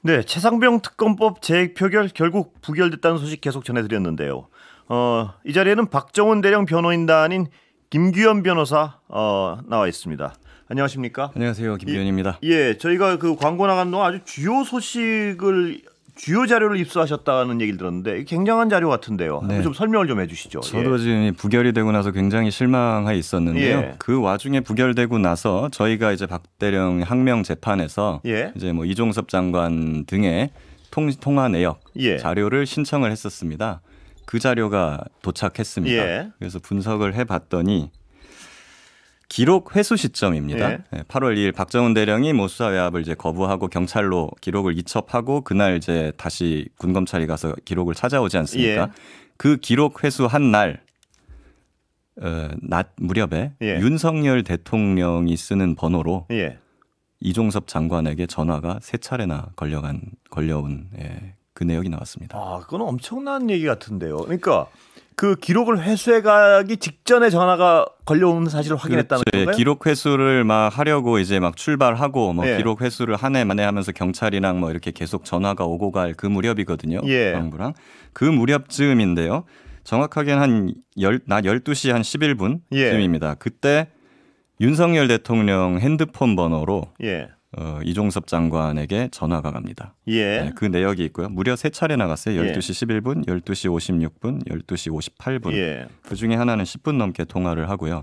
네, 최상병 특검법 재액 표결 결국 부결됐다는 소식 계속 전해드렸는데요. 이 자리에는 박정훈 대령 변호인단인 김규현 변호사 나와 있습니다. 안녕하십니까? 안녕하세요, 김규현입니다. 저희가 그 광고 나간 동안 아주 주요 자료를 입수하셨다는 얘기를 들었는데 굉장한 자료 같은데요. 네. 좀 설명을 좀 해주시죠. 저도 지금 부결이 되고 나서 굉장히 실망해 있었는데요. 예. 그 와중에 부결되고 나서 저희가 이제 박 대령 항명 재판에서 이제 뭐 이종섭 장관 등의 통화 내역 자료를 신청을 했었습니다. 그 자료가 도착했습니다. 그래서 분석을 해봤더니 기록 회수 시점입니다. 8월 2일 박정훈 대령이 뭐 수사 외압을 이제 거부하고 경찰로 기록을 이첩하고 그날 이제 다시 군검찰이 가서 기록을 찾아오지 않습니까? 그 기록 회수한 날 낮 무렵에 윤석열 대통령이 쓰는 번호로 이종섭 장관에게 전화가 3차례나 걸려온 그 내역이 나왔습니다. 아, 그건 엄청난 얘기 같은데요. 그러니까 그 기록을 회수해가기 직전에 전화가 걸려오는 사실을 확인했다는 건가요? 기록 회수를 막 하려고 이제 막 출발하고 뭐 기록 회수를 한 해 만에 하면서 경찰이랑 뭐 이렇게 계속 전화가 오고 갈 그 무렵이거든요. 정부랑 그 무렵쯤인데요. 정확하게는 낮 12시 한 11분쯤입니다. 그때 윤석열 대통령 핸드폰 번호로 이종섭 장관에게 전화가 갑니다. 그 내역이 있고요. 무려 3차례 나갔어요. 12시 11분, 12시 56분, 12시 58분. 그중에 하나는 10분 넘게 통화를 하고요.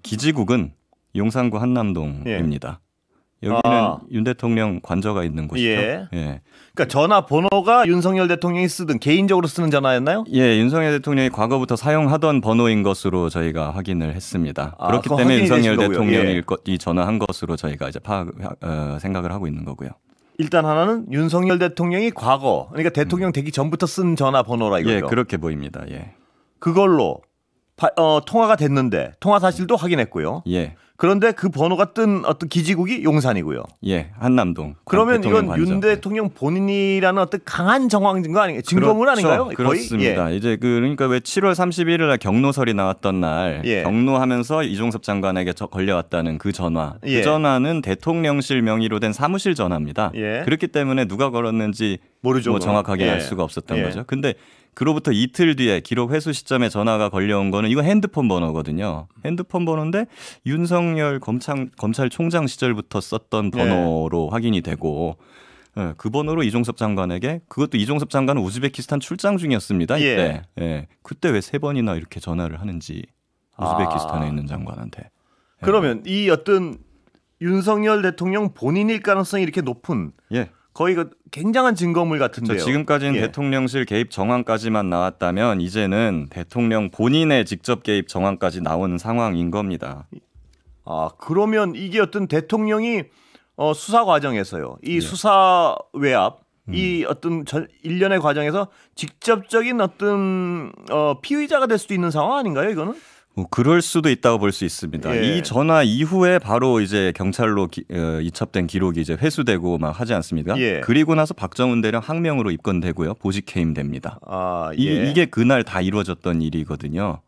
기지국은 용산구 한남동입니다. 여기는 윤 대통령 관저가 있는 곳이죠. 그러니까 전화 번호가 윤석열 대통령이 쓰든 개인적으로 쓰는 전화였나요? 윤석열 대통령이 과거부터 사용하던 번호인 것으로 저희가 확인을 했습니다. 그렇기 때문에 윤석열 대통령이 이 전화한 것으로 저희가 이제 생각을 하고 있는 거고요. 일단 하나는 윤석열 대통령이 과거, 그러니까 대통령 되기 전부터 쓴 전화 번호라 이거죠. 그렇게 보입니다. 그걸로 통화가 됐는데 통화 사실도 확인했고요. 그런데 그 번호가 뜬 어떤 기지국이 용산이고요. 한남동. 그러면 이건 윤 대통령 본인이라는 어떤 강한 정황 증거 아닌가요? 증거물 아닌가요? 거의? 그렇습니다. 이제 그러니까 왜 7월 31일 날 경로설이 나왔던 날 경로하면서 이종섭 장관에게 걸려왔다는 그 전화. 그 전화는 대통령실 명의로 된 사무실 전화입니다. 그렇기 때문에 누가 걸었는지 모르죠. 뭐 정확하게 알 수가 없었던 거죠. 근데 그로부터 이틀 뒤에 기록 회수 시점에 전화가 걸려온 거는 이거 핸드폰 번호거든요. 핸드폰 번호인데 윤석열 검찰총장 시절부터 썼던 번호로 확인이 되고 그 번호로 이종섭 장관에게 그것도 이종섭 장관은 우즈베키스탄 출장 중이었습니다. 이때. 그때 왜 3번이나 이렇게 전화를 하는지 우즈베키스탄에 있는 장관한테. 그러면 이 어떤 윤석열 대통령 본인일 가능성이 이렇게 높은 거의 굉장한 증거물 같은데요. 지금까지는 대통령실 개입 정황까지만 나왔다면 이제는 대통령 본인의 직접 개입 정황까지 나오는 상황인 겁니다. 그러면 이게 어떤 대통령이 수사 과정에서요. 이 수사 외압, 이 어떤 일련의 과정에서 직접적인 어떤 피의자가 될 수도 있는 상황 아닌가요, 이거는? 그럴 수도 있다고 볼 수 있습니다. 이 전화 이후에 바로 이제 경찰로 이첩된 기록이 이제 회수되고 막 하지 않습니까? 그리고 나서 박정훈 대령 항명으로 입건되고요. 보직 해임됩니다. 이게 그날 다 이루어졌던 일이거든요.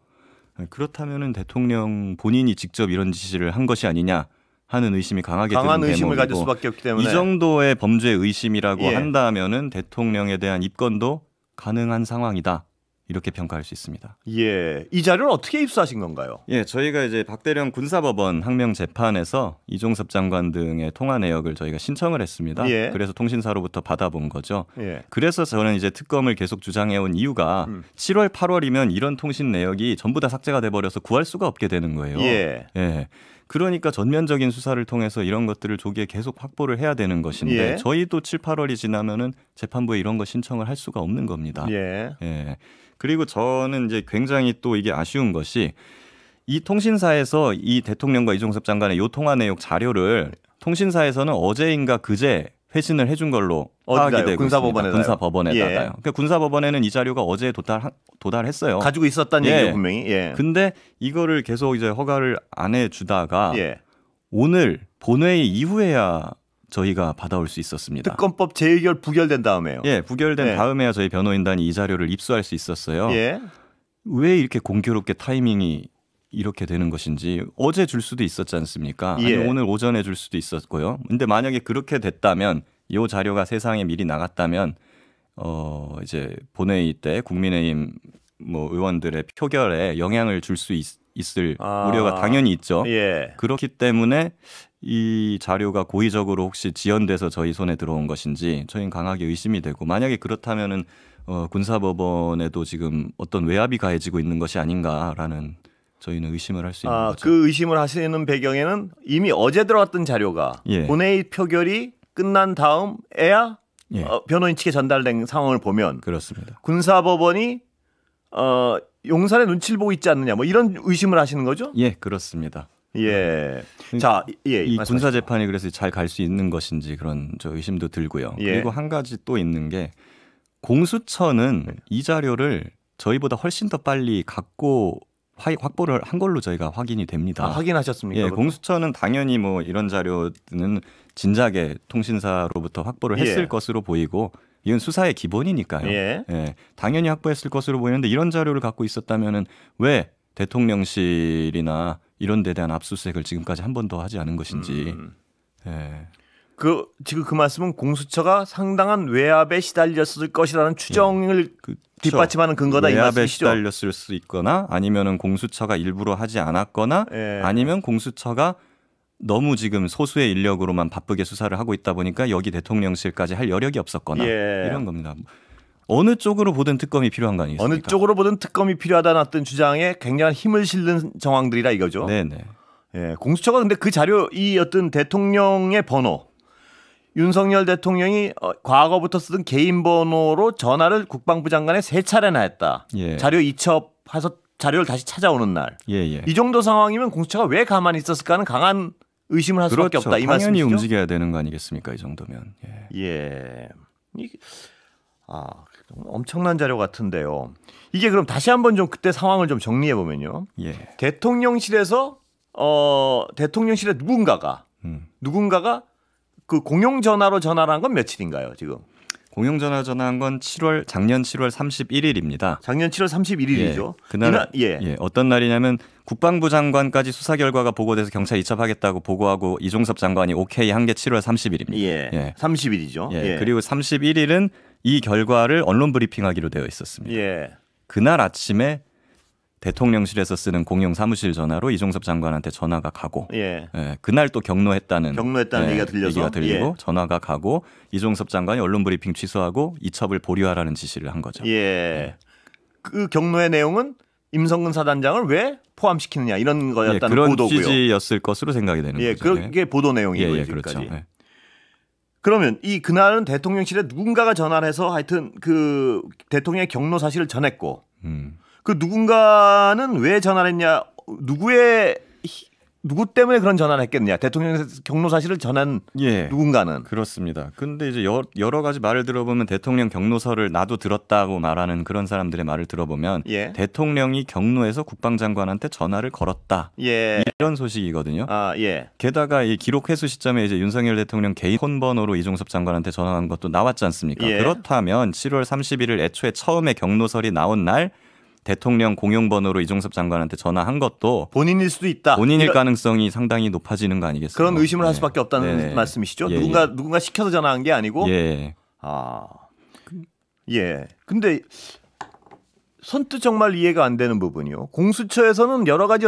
그렇다면은 대통령 본인이 직접 이런 지시를 한 것이 아니냐 하는 의심이 강한 의심을 가질 수밖에 없기 때문에 이 정도의 범죄 의심이라고 한다면은 대통령에 대한 입건도 가능한 상황이다. 이렇게 평가할 수 있습니다. 이 자료를 어떻게 입수하신 건가요? 저희가 이제 박 대령 군사법원 항명 재판에서 이종섭 장관 등의 통화 내역을 저희가 신청을 했습니다. 그래서 통신사로부터 받아본 거죠. 그래서 저는 이제 특검을 계속 주장해온 이유가 7월, 8월이면 이런 통신 내역이 전부 다 삭제가 돼버려서 구할 수가 없게 되는 거예요. 그러니까 전면적인 수사를 통해서 이런 것들을 조기에 계속 확보를 해야 되는 것인데 저희도 7, 8월이 지나면은 재판부에 이런 거 신청을 할 수가 없는 겁니다. 그리고 저는 이제 굉장히 또 이게 아쉬운 것이 이 통신사에서 이 대통령과 이종섭 장관의 요 통화 내역 자료를 통신사에서는 어제인가 그제 회신을 해준 걸로 파악이 되고 있습니다. 군사법원에다가요. 그러니까 군사법원에는 이 자료가 어제 도달했어요. 가지고 있었다는 얘기죠, 분명히. 근데 이거를 계속 이제 허가를 안 해주다가 오늘 본회의 이후에야 저희가 받아올 수 있었습니다. 특검법 재의결 부결된 다음에요. 부결된 다음에야 저희 변호인단이 이 자료를 입수할 수 있었어요. 왜 이렇게 공교롭게 타이밍이 이렇게 되는 것인지 어제 줄 수도 있었지 않습니까? 아니 오늘 오전에 줄 수도 있었고요. 근데 만약에 그렇게 됐다면 이 자료가 세상에 미리 나갔다면 이제 본회의 때 국민의힘 뭐 의원들의 표결에 영향을 줄 수 있을 우려가 당연히 있죠. 예. 그렇기 때문에 이 자료가 고의적으로 혹시 지연돼서 저희 손에 들어온 것인지 저희는 강하게 의심이 되고, 만약에 그렇다면은 군사법원에도 지금 어떤 외압이 가해지고 있는 것이 아닌가라는 저희는 의심을 할 수 있는 거죠. 그 의심을 하시는 배경에는 이미 어제 들어왔던 자료가 예. 본회의 표결이 끝난 다음에야 예. 변호인 측에 전달된 상황을 보면 그렇습니다. 군사법원이 용산의 눈치를 보고 있지 않느냐, 뭐 이런 의심을 하시는 거죠? 예, 그렇습니다. 예. 자, 예, 이 군사 재판이 그래서 잘 갈 수 있는 것인지 그런 저 의심도 들고요. 예. 그리고 한 가지 또 있는 게, 공수처는 이 자료를 저희보다 훨씬 더 빨리 갖고 확보를 한 걸로 저희가 확인이 됩니다. 확인하셨습니까? 예, 공수처는 당연히 뭐 이런 자료는 진작에 통신사로부터 확보를 했을 것으로 보이고, 이건 수사의 기본이니까요. 예. 예, 당연히 확보했을 것으로 보이는데 이런 자료를 갖고 있었다면은 왜 대통령실이나 이런 데 대한 압수수색을 지금까지 한 번도 하지 않은 것인지. 예. 지금 그 말씀은 공수처가 상당한 외압에 시달렸을 것이라는 추정을 뒷받침하는 근거다, 이 외압에 말씀이시죠? 시달렸을 수 있거나, 아니면은 공수처가 일부러 하지 않았거나, 아니면 공수처가 너무 지금 소수의 인력으로만 바쁘게 수사를 하고 있다 보니까 여기 대통령실까지 할 여력이 없었거나, 이런 겁니다. 어느 쪽으로 보든 특검이 필요한 거 아니겠습니까? 어느 쪽으로 보든 특검이 필요하다는 어떤 주장에 굉장한 힘을 실는 정황들이라 이거죠. 네네. 예, 공수처가 근데 그 자료, 이 어떤 대통령의 번호, 윤석열 대통령이 과거부터 쓰던 개인 번호로 전화를 국방부 장관에 3차례나 했다. 예. 자료 이첩해서 자료를 다시 찾아오는 날. 예. 이 정도 상황이면 공수처가 왜 가만히 있었을까는 강한 의심을 할 수밖에 없다, 이 말씀이시죠? 당연히 움직여야 되는 거 아니겠습니까? 이 정도면. 예. 엄청난 자료 같은데요. 이게 그럼 다시 한번 좀 그때 상황을 좀 정리해 보면요. 예. 대통령실에서 대통령실에 누군가가 그 공용 전화로 전화를 한 건 며칠인가요, 지금? 공용전화 전화한 건 작년 7월 31일입니다. 작년 7월 31일이죠. 예, 그날 어떤 날이냐면 국방부 장관까지 수사 결과가 보고돼서 경찰 이첩하겠다고 보고하고 이종섭 장관이 오케이 한 게 7월 30일입니다. 예. 30일이죠. 그리고 31일은 이 결과를 언론 브리핑하기로 되어 있었습니다. 그날 아침에 대통령실에서 쓰는 공용 사무실 전화로 이종섭 장관한테 전화가 가고, 그날 또 경로했다는 얘기가 들리고 전화가 가고, 이종섭 장관이 언론 브리핑 취소하고 이첩을 보류하라는 지시를 한 거죠. 그 경로의 내용은 임성근 사단장을 왜 포함시키느냐, 이런 거였다는 그런 보도고요. 취지였을 것으로 생각이 되는 거죠. 그게 보도 내용이고요. 그렇죠. 그러면 그날은 대통령실에 누군가가 전화를 해서 하여튼 그 대통령의 경로 사실을 전했고, 그 누군가는 왜 전화를 했냐, 누구 때문에 그런 전화를 했겠느냐, 대통령의 경로 사실을 전한 누군가는. 그렇습니다. 근데 이제 여러 가지 말을 들어보면, 대통령 경로서를 나도 들었다고 말하는 그런 사람들의 말을 들어보면 대통령이 경로에서 국방장관한테 전화를 걸었다, 이런 소식이거든요. 게다가 이 기록 회수 시점에 이제 윤석열 대통령 개인 폰번호로 이종섭 장관한테 전화한 것도 나왔지 않습니까? 그렇다면 7월 31일 애초에 처음에 경로설이 나온 날 대통령 공용번호로 이종섭 장관한테 전화한 것도 본인일 수도 있다. 본인일 가능성이 상당히 높아지는 거 아니겠습니까? 그런 의심을 할 수밖에 없다는 말씀이시죠? 누군가 시켜서 전화한 게 아니고. 근데 선뜻 정말 이해가 안 되는 부분이요. 공수처에서는 여러 가지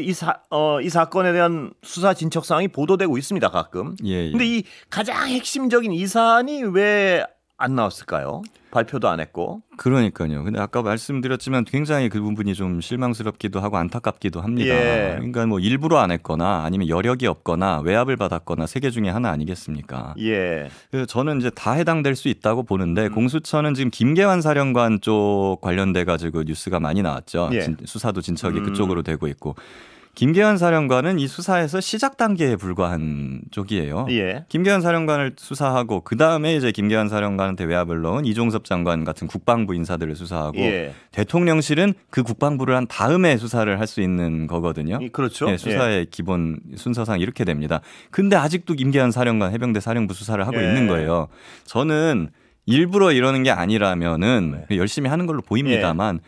이 사건에 대한 수사 진척 사항이 보도되고 있습니다, 가끔. 근데 이 가장 핵심적인 이 사안이 왜 안 나왔을까요? 발표도 안 했고. 그러니까요. 근데 아까 말씀드렸지만 굉장히 그 부분이 좀 실망스럽기도 하고 안타깝기도 합니다. 그러니까 뭐 일부러 안 했거나 아니면 여력이 없거나 외압을 받았거나 세 개 중에 하나 아니겠습니까? 그래서 저는 이제 다 해당될 수 있다고 보는데, 공수처는 지금 김계환 사령관 쪽 관련돼 가지고 뉴스가 많이 나왔죠. 수사도 진척이 그쪽으로 되고 있고. 김계환 사령관은 이 수사에서 시작 단계에 불과한 쪽이에요. 김계환 사령관을 수사하고 그 다음에 이제 김계환 사령관한테 외압을 넣은 이종섭 장관 같은 국방부 인사들을 수사하고, 대통령실은 그 국방부를 한 다음에 수사를 할 수 있는 거거든요. 그렇죠. 수사의 기본 순서상 이렇게 됩니다. 근데 아직도 김계환 사령관 해병대 사령부 수사를 하고 있는 거예요. 저는 일부러 이러는 게 아니라면은 열심히 하는 걸로 보입니다만.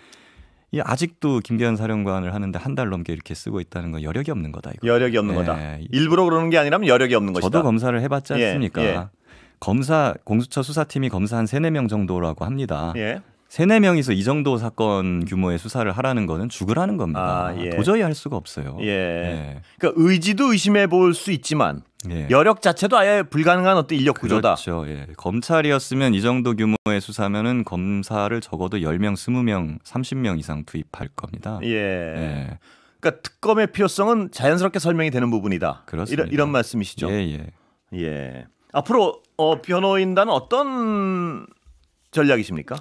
아직도 김계현 사령관을 하는데 한 달 넘게 이렇게 쓰고 있다는 건 여력이 없는 거다. 이거. 여력이 없는 거다. 일부러 그러는 게 아니라면 여력이 없는 것이다. 저도 검사를 해봤지 않습니까? 검사 공수처 수사팀이 검사 한 3-4명 정도라고 합니다. 3-4명이서 이 정도 사건 규모의 수사를 하라는 거는 죽으라는 겁니다. 도저히 할 수가 없어요. 그러니까 의지도 의심해 볼 수 있지만 여력 자체도 아예 불가능한 어떤 인력 구조다. 그렇죠. 검찰이었으면 이 정도 규모의 수사면은 검사를 적어도 10명, 20명, 30명 이상 투입할 겁니다. 그러니까 특검의 필요성은 자연스럽게 설명이 되는 부분이다. 그렇습니다. 이런 말씀이시죠. 앞으로 변호인단은 어떤 전략이십니까?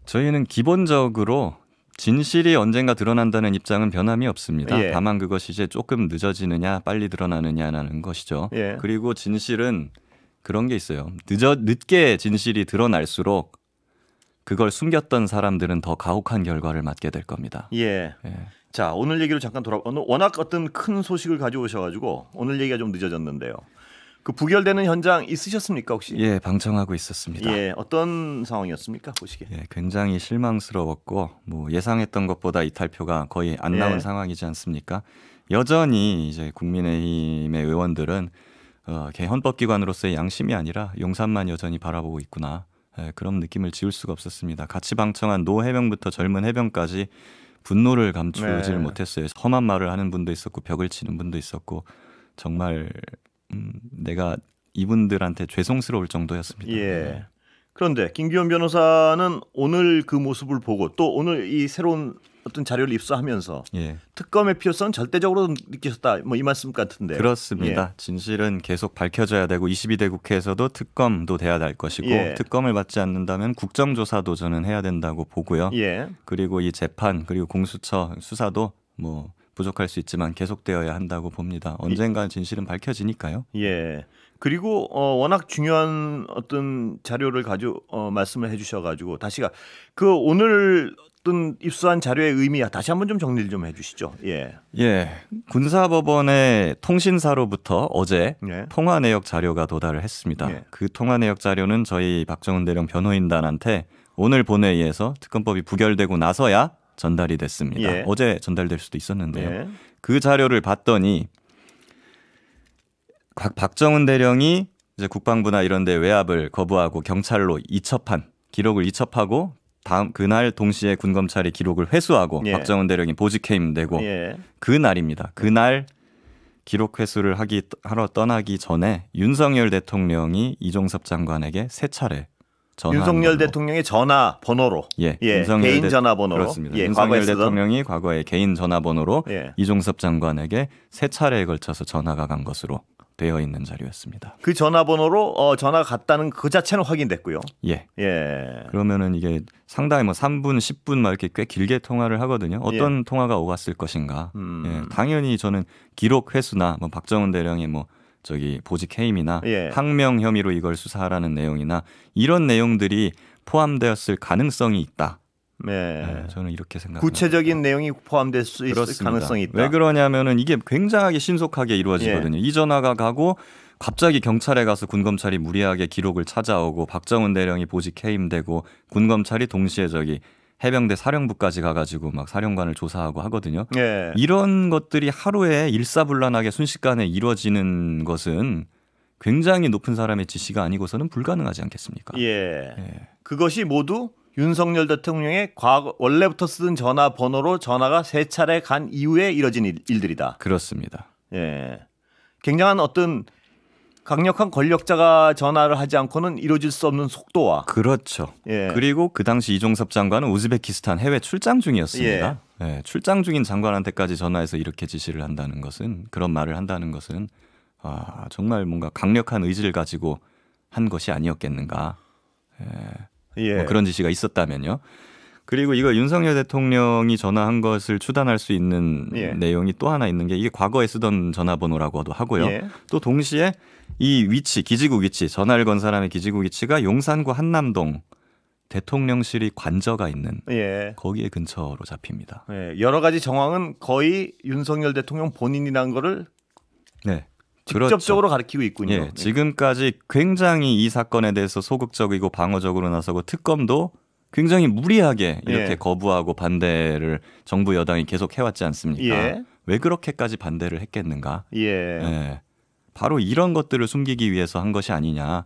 저희는 기본적으로 진실이 언젠가 드러난다는 입장은 변함이 없습니다. 다만 그것이 이제 조금 늦어지느냐 빨리 드러나느냐라는 것이죠. 그리고 진실은 그런 게 있어요. 늦게 진실이 드러날수록 그걸 숨겼던 사람들은 더 가혹한 결과를 맞게 될 겁니다. 자, 오늘 얘기로 잠깐 워낙 어떤 큰 소식을 가져오셔가지고 오늘 얘기가 좀 늦어졌는데요. 그 부결되는 현장 있으셨습니까 혹시? 방청하고 있었습니다. 어떤 상황이었습니까 보시기에? 굉장히 실망스러웠고 뭐 예상했던 것보다 이탈표가 거의 안 나온 상황이지 않습니까? 여전히 이제 국민의힘의 의원들은 헌법기관으로서의 양심이 아니라 용산만 여전히 바라보고 있구나. 그런 느낌을 지울 수가 없었습니다. 같이 방청한 노 해병부터 젊은 해병까지 분노를 감추질 못했어요. 험한 말을 하는 분도 있었고 벽을 치는 분도 있었고 정말 내가 이분들한테 죄송스러울 정도였습니다. 그런데 김기현 변호사는 오늘 그 모습을 보고 또 오늘 이 새로운 어떤 자료를 입수하면서 특검의 필요성은 절대적으로 느끼셨다. 뭐 이 말씀 같은데. 그렇습니다. 진실은 계속 밝혀져야 되고 22대 국회에서도 특검도 돼야 될 것이고 특검을 받지 않는다면 국정조사도 저는 해야 된다고 보고요. 그리고 이 재판 그리고 공수처 수사도 뭐 부족할 수 있지만 계속되어야 한다고 봅니다. 언젠가 진실은 밝혀지니까요. 그리고 워낙 중요한 어떤 자료를 말씀을 해주셔가지고 다시가 그 오늘 어떤 입수한 자료의 의미 다시 한번 좀 정리를 좀 해주시죠. 군사법원의 통신사로부터 어제 통화 내역 자료가 도달을 했습니다. 그 통화 내역 자료는 저희 박정훈 대령 변호인단한테 오늘 본회의에서 특검법이 부결되고 나서야 전달이 됐습니다. 어제 전달될 수도 있었는데요. 그 자료를 봤더니 박정훈 대령이 이제 국방부나 이런 데 외압을 거부하고 경찰로 기록을 이첩하고 다음 그날 동시에 군검찰이 기록을 회수하고 박정훈 대령이 보직해임되고 그날입니다. 그날 기록 회수를 하러 떠나기 전에 윤석열 대통령이 이종섭 장관에게 3차례 윤석열 대통령의 전화번호로, 개인 전화번호로, 그렇습니다. 윤석열 대통령이 과거에 개인 전화번호로 이종섭 장관에게 3차례에 걸쳐서 전화가 간 것으로 되어 있는 자료였습니다. 그 전화번호로 전화가 갔다는 그 자체는 확인됐고요. 그러면은 이게 상당히 뭐 3분, 10분 막 이렇게 꽤 길게 통화를 하거든요. 어떤 통화가 오갔을 것인가. 당연히 저는 기록 회수나 뭐 박정훈 대령의 보직 해임이나 항명 혐의로 이걸 수사하라는 내용이나 이런 내용들이 포함되었을 가능성이 있다. 저는 이렇게 생각합니다. 구체적인 내용이 포함될 수 있을 가능성이 있다. 왜 그러냐면은 이게 굉장히 신속하게 이루어지거든요. 이 전화가 가고 갑자기 경찰에 가서 군검찰이 무리하게 기록을 찾아오고 박정훈 대령이 보직 해임되고 군검찰이 동시에 해병대 사령부까지 가가지고 막 사령관을 조사하고 하거든요. 이런 것들이 하루에 일사불란하게 순식간에 이루어지는 것은 굉장히 높은 사람의 지시가 아니고서는 불가능하지 않겠습니까? 그것이 모두 윤석열 대통령의 원래부터 쓰던 전화번호로 전화가 3차례 간 이후에 이뤄진 일들이다. 그렇습니다. 굉장한 어떤 강력한 권력자가 전화를 하지 않고는 이루어질 수 없는 속도와 그렇죠. 그리고 그 당시 이종섭 장관은 우즈베키스탄 해외 출장 중이었습니다. 출장 중인 장관한테까지 전화해서 이렇게 지시를 한다는 것은 그런 말을 한다는 것은 정말 뭔가 강력한 의지를 가지고 한 것이 아니었겠는가. 뭐 그런 지시가 있었다면요. 그리고 이거 윤석열 대통령이 전화한 것을 추단할 수 있는 내용이 또 하나 있는 게 이게 과거에 쓰던 전화번호라고도 하고요. 또 동시에 이 위치, 기지국 위치, 전화를 건 사람의 기지국 위치가 용산구 한남동 대통령실이 관저가 있는 거기에 근처로 잡힙니다. 여러 가지 정황은 거의 윤석열 대통령 본인이라는 거를 직접적으로 그렇죠. 가리키고 있군요. 지금까지 굉장히 이 사건에 대해서 소극적이고 방어적으로 나서고 특검도 굉장히 무리하게 이렇게 거부하고 반대를 정부 여당이 계속 해왔지 않습니까? 왜 그렇게까지 반대를 했겠는가? 바로 이런 것들을 숨기기 위해서 한 것이 아니냐.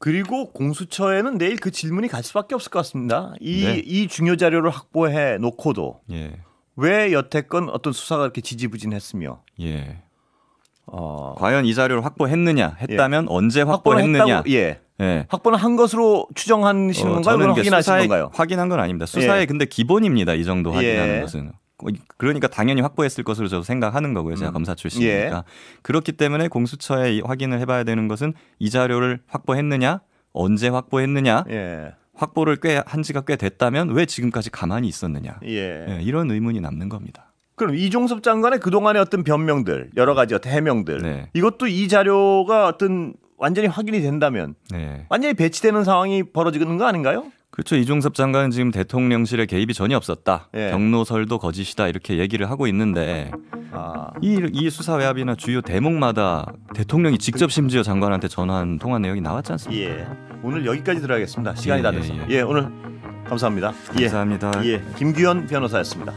그리고 공수처에는 내일 그 질문이 갈 수밖에 없을 것 같습니다. 이 중요 자료를 확보해 놓고도 왜 여태껏 어떤 수사가 이렇게 지지부진했으며 과연 이 자료를 확보했느냐 했다면 언제 확보했느냐 확보는 한 것으로 추정하시는 건가요? 확인하신 건가요? 확인한 건 아닙니다. 수사의 근데 기본입니다. 이 정도 확인하는 것은. 그러니까 당연히 확보했을 것으로 저도 생각하는 거고요. 제가 검사 출신이니까. 그렇기 때문에 공수처에 확인을 해봐야 되는 것은 이 자료를 확보했느냐, 언제 확보했느냐, 확보를 한 지가 꽤 됐다면 왜 지금까지 가만히 있었느냐. 이런 의문이 남는 겁니다. 그럼 이종섭 장관의 그동안의 어떤 변명들, 여러 가지 어떤 해명들, 이것도 이 자료가 어떤 완전히 확인이 된다면 완전히 배치되는 상황이 벌어지는 거 아닌가요? 그렇죠. 이종섭 장관은 지금 대통령실에 개입이 전혀 없었다. 경로설도 거짓이다. 이렇게 얘기를 하고 있는데 이 수사 외압이나 주요 대목마다 대통령이 직접 심지어 장관한테 전화한 통화 내용이 나왔지 않습니까? 오늘 여기까지 들어야겠습니다. 시간이 다 돼서. 오늘 감사합니다. 감사합니다. 김규현 변호사였습니다.